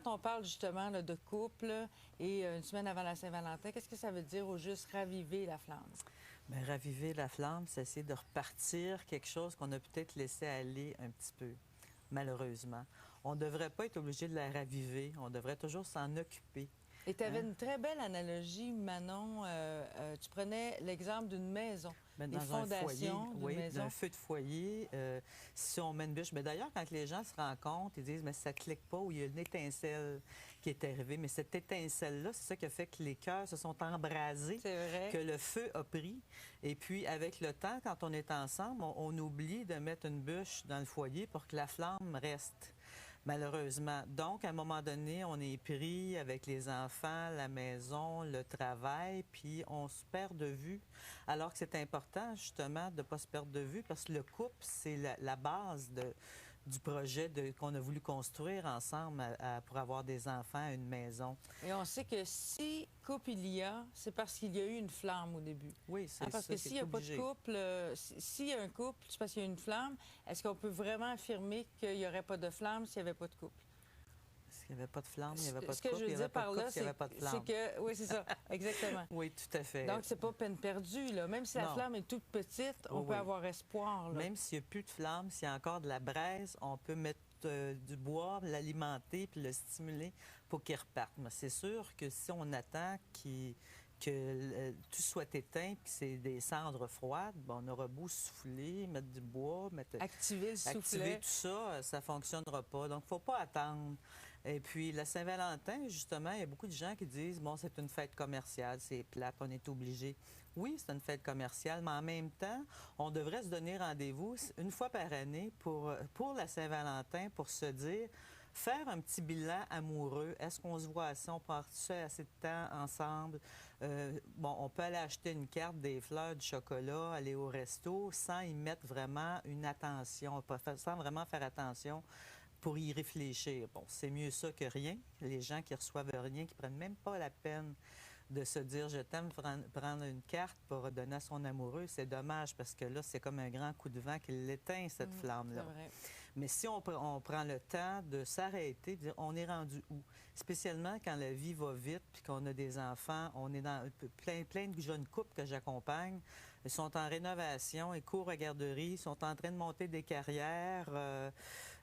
Quand on parle justement là, de couple et une semaine avant la Saint-Valentin, qu'est-ce que ça veut dire au juste raviver la flamme? Bien, raviver la flamme, c'est essayer de repartir quelque chose qu'on a peut-être laissé aller un petit peu, malheureusement. On ne devrait pas être obligé de la raviver, on devrait toujours s'en occuper. Et tu avais Hein? une très belle analogie, Manon. Tu prenais l'exemple d'une maison, Mais les dans un foyer, fondations d'une oui, maison. d'un feu de foyer, si on met une bûche. Mais d'ailleurs, quand les gens se rencontrent, ils disent, mais ça clique pas, ou il y a une étincelle qui est arrivée. Mais cette étincelle-là, c'est ça qui a fait que les cœurs se sont embrasés, C'est vrai. que le feu a pris. Et puis, avec le temps, quand on est ensemble, on oublie de mettre une bûche dans le foyer pour que la flamme reste. Malheureusement. Donc, à un moment donné, on est pris avec les enfants, la maison, le travail, puis on se perd de vue. Alors que c'est important, justement, de ne pas se perdre de vue, parce que le couple, c'est la base du projet qu'on a voulu construire ensemble pour avoir des enfants, une maison. Et on sait que si couple il y a, c'est parce qu'il y a eu une flamme au début. Oui, c'est Parce ça, que c'est s'il n'y a pas de obligé. couple, s'il y a un couple, c'est parce qu'il y a une flamme. Est-ce qu'on peut vraiment affirmer qu'il n'y aurait pas de flamme s'il n'y avait pas de couple? S'il n'y avait pas de flamme, il n'y avait pas de Ce que couple, je il veux n'y avait dire pas de par couple, là, s'il n'y avait pas de flamme. c'est que... Oui, c'est ça, exactement. Oui, tout à fait. Donc, c'est pas peine perdue, là. Même si la Non. flamme est toute petite, on Oui, peut oui. avoir espoir, là. Même s'il n'y a plus de flamme, s'il y a encore de la braise, on peut mettre du bois, l'alimenter puis le stimuler pour qu'il reparte. Mais c'est sûr que si on attend que tout soit éteint puis que c'est des cendres froides, ben, on aura beau souffler, mettre du bois, Activer le soufflet. activer tout ça, ça ne fonctionnera pas. Donc, il ne faut pas attendre. Et puis, la Saint-Valentin, justement, il y a beaucoup de gens qui disent, bon, c'est une fête commerciale, c'est plate, on est obligé. Oui, c'est une fête commerciale, mais en même temps, on devrait se donner rendez-vous une fois par année pour la Saint-Valentin, pour se dire, faire un petit bilan amoureux. Est-ce qu'on se voit assez? On passe assez de temps ensemble? Bon, on peut aller acheter une carte, des fleurs, du chocolat, aller au resto sans y mettre vraiment une attention, sans vraiment faire attention pour y réfléchir. Bon, c'est mieux ça que rien. Les gens qui reçoivent rien, qui prennent même pas la peine de se dire « je t'aime », prendre une carte pour donner à son amoureux, c'est dommage parce que là, c'est comme un grand coup de vent qui l'éteint, cette flamme-là. Mais si on prend le temps de s'arrêter, de dire on est rendu où? Spécialement quand la vie va vite puis qu'on a des enfants, on est dans plein de jeunes couples que j'accompagne. Ils sont en rénovation, ils courent à garderie, ils sont en train de monter des carrières.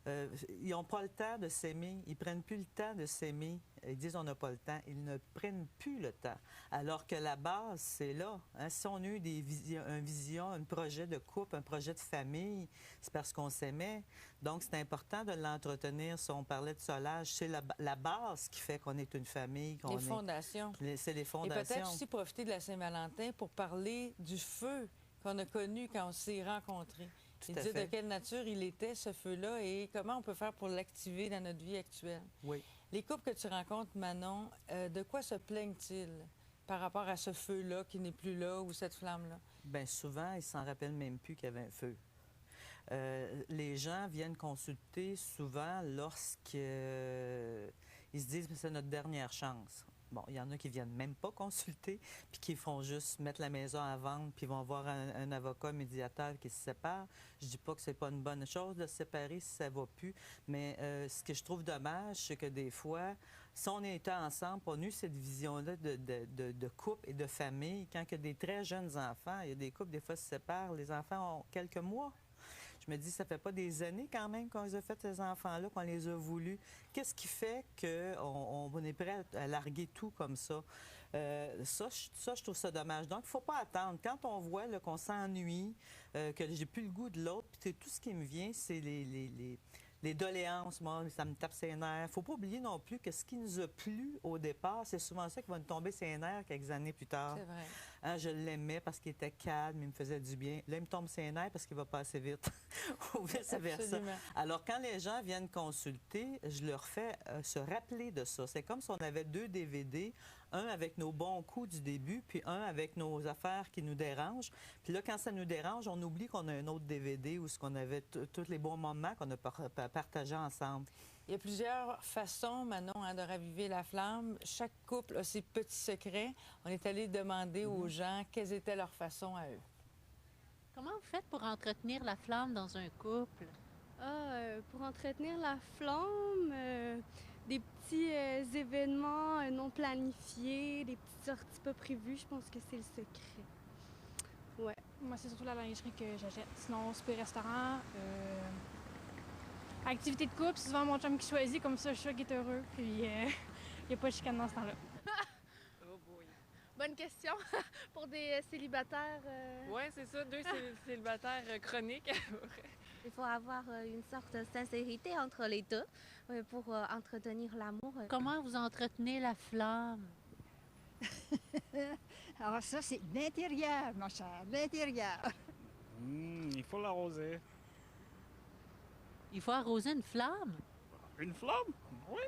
Ils n'ont pas le temps de s'aimer. Ils prennent plus le temps de s'aimer. Ils disent on n'a pas le temps. Ils ne prennent plus le temps. Alors que la base, c'est là. Hein? Si on a eu une vision, un projet de couple, un projet de famille, c'est parce qu'on s'aimait. Donc, c'est important de l'entretenir. Si on parlait de solage, c'est la base qui fait qu'on est une famille. Les fondations. C'est les fondations. Et peut-être aussi profiter de la Saint-Valentin pour parler du feu qu'on a connu quand on s'est rencontrés. Et dire de quelle nature il était, ce feu-là, et comment on peut faire pour l'activer dans notre vie actuelle. Oui. Les couples que tu rencontres, Manon, de quoi se plaignent-ils par rapport à ce feu-là qui n'est plus là ou cette flamme-là? Bien, souvent, ils ne s'en rappellent même plus qu'il y avait un feu. Les gens viennent consulter souvent lorsqu'ils se disent que c'est notre dernière chance. Bon, il y en a qui viennent même pas consulter, puis qui font juste mettre la maison à vendre, puis vont voir un avocat médiateur qui se sépare. Je dis pas que c'est pas une bonne chose de se séparer si ça va plus, mais ce que je trouve dommage, c'est que des fois, si on était ensemble, on a eu cette vision-là de couple et de famille, quand il y a des très jeunes enfants, il y a des couples, des fois, se séparent, les enfants ont quelques mois. Je me dis, ça fait pas des années quand même qu'on les a fait, ces enfants-là, qu'on les a voulus. Qu'est-ce qui fait qu'on est prêt à larguer tout comme ça? Ça, je trouve ça dommage. Donc, il ne faut pas attendre. Quand on voit qu'on s'ennuie, que j'ai plus le goût de l'autre, puis tout ce qui me vient, c'est les doléances, moi, ça me tape ses nerfs. Il ne faut pas oublier non plus que ce qui nous a plu au départ, c'est souvent ça qui va nous tomber ses nerfs quelques années plus tard. C'est vrai. Hein, je l'aimais parce qu'il était calme, il me faisait du bien. Là, il me tombe ses nerfs parce qu'il va passer vite. Ou vice-versa. Alors, quand les gens viennent consulter, je leur fais se rappeler de ça. C'est comme si on avait 2 DVD, un avec nos bons coups du début, puis un avec nos affaires qui nous dérangent. Puis là, quand ça nous dérange, on oublie qu'on a un autre DVD où on avait tous les bons moments qu'on a partagés ensemble. Il y a plusieurs façons, Manon, de raviver la flamme. Chaque couple a ses petits secrets. On est allé demander aux gens quelles étaient leurs façons à eux. Comment vous faites pour entretenir la flamme dans un couple? Pour entretenir la flamme, des petits événements non planifiés, des petites sorties pas prévues, je pense que c'est le secret. Ouais. Moi, c'est surtout la lingerie que j'achète. Sinon, super restaurant, activité de couple, c'est souvent mon chum qui choisit, comme ça, je suis sûr qu'il est heureux, puis il n'y a pas de chicane dans ce temps-là. Oh boy. Bonne question pour des célibataires. Ouais, c'est ça, deux célibataires chroniques. Il faut avoir une sorte de sincérité entre les deux pour entretenir l'amour. Comment vous entretenez la flamme? Alors ça, c'est l'intérieur, mon cher, l'intérieur. Il faut l'arroser. Il faut arroser une flamme? Une flamme? Oui.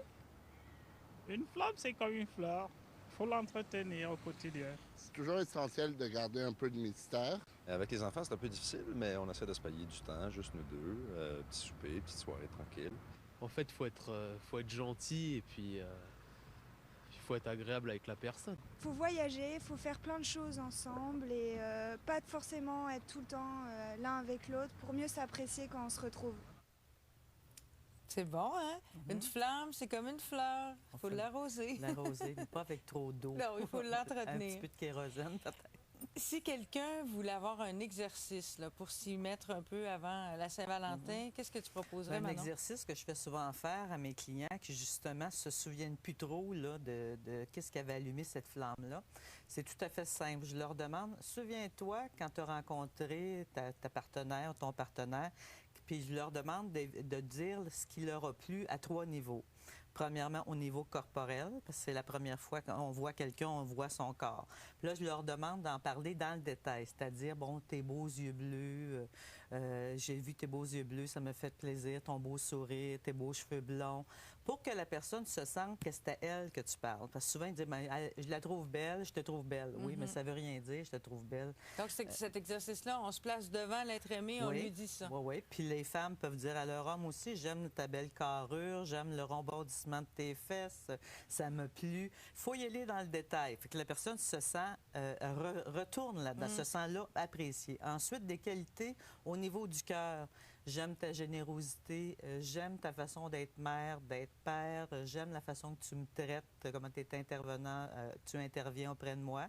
Une flamme, c'est comme une fleur. Il faut l'entretenir au quotidien. C'est toujours essentiel de garder un peu de mystère. Avec les enfants, c'est un peu difficile, mais on essaie de se payer du temps, juste nous deux. Petit souper, petite soirée tranquille. En fait, faut être gentil et puis il faut être agréable avec la personne. Il faut voyager, il faut faire plein de choses ensemble et pas forcément être tout le temps l'un avec l'autre pour mieux s'apprécier quand on se retrouve. C'est bon, hein? Une flamme, c'est comme une fleur. Il faut l'arroser. L'arroser, mais pas avec trop d'eau. Non, il faut l'entretenir. Un petit peu de kérosène, peut-être. Si quelqu'un voulait avoir un exercice là, pour s'y mettre un peu avant la Saint-Valentin, qu'est-ce que tu proposerais, Manon? Un exercice que je fais souvent faire à mes clients qui, justement, se souviennent plus trop là, de qu'est-ce qui avait allumé cette flamme-là. C'est tout à fait simple. Je leur demande, souviens-toi quand tu as rencontré ta partenaire, ton partenaire, puis je leur demande de dire ce qui leur a plu à 3 niveaux. Premièrement, au niveau corporel, parce que c'est la première fois qu'on voit quelqu'un, on voit son corps. Puis là, je leur demande d'en parler dans le détail, c'est-à-dire, bon, tes beaux yeux bleus, j'ai vu tes beaux yeux bleus, ça me fait plaisir, ton beau sourire, tes beaux cheveux blonds, pour que la personne se sente que c'est à elle que tu parles. Parce que souvent, ils disent, je la trouve belle, je te trouve belle. Oui, mais ça veut rien dire, je te trouve belle. Donc, cet exercice-là, on se place devant l'être aimé, on lui dit ça. Oui, oui. Puis les femmes peuvent dire à leur homme aussi, j'aime ta belle carrure, j'aime le rebondissement de tes fesses, ça m'a plu. Il faut y aller dans le détail. Fait que la personne se sent, retourne là-dedans, se sent là appréciée. Ensuite, des qualités au niveau du cœur. J'aime ta générosité, j'aime ta façon d'être mère, d'être père, j'aime la façon que tu me traites, comment tu es intervenant, tu interviens auprès de moi.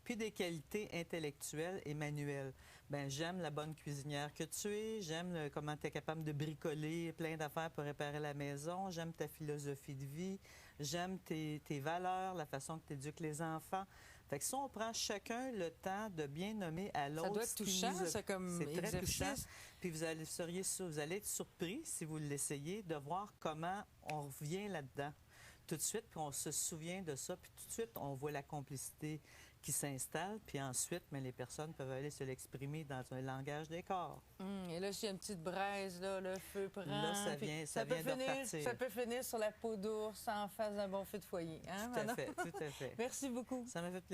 Puis des qualités intellectuelles et manuelles. Bien, j'aime la bonne cuisinière que tu es, j'aime comment tu es capable de bricoler plein d'affaires pour réparer la maison, j'aime ta philosophie de vie, j'aime tes valeurs, la façon que tu éduques les enfants. Fait que si on prend chacun le temps de bien nommer à l'autre... Ça doit être touchant, ça, comme exercice. C'est très touchant. Puis vous allez être surpris, si vous l'essayez, de voir comment on revient là-dedans. Tout de suite, puis on se souvient de ça, puis tout de suite, on voit la complicité qui s'installe, puis ensuite, mais les personnes peuvent aller se l'exprimer dans un langage des corps. Et là, s'il y a une petite braise, là, le feu prend. Là, ça vient de repartir. Ça peut finir sur la peau d'ours en face d'un bon feu de foyer. Hein, tout à fait, tout à fait. Merci beaucoup. Ça m'a fait plaisir.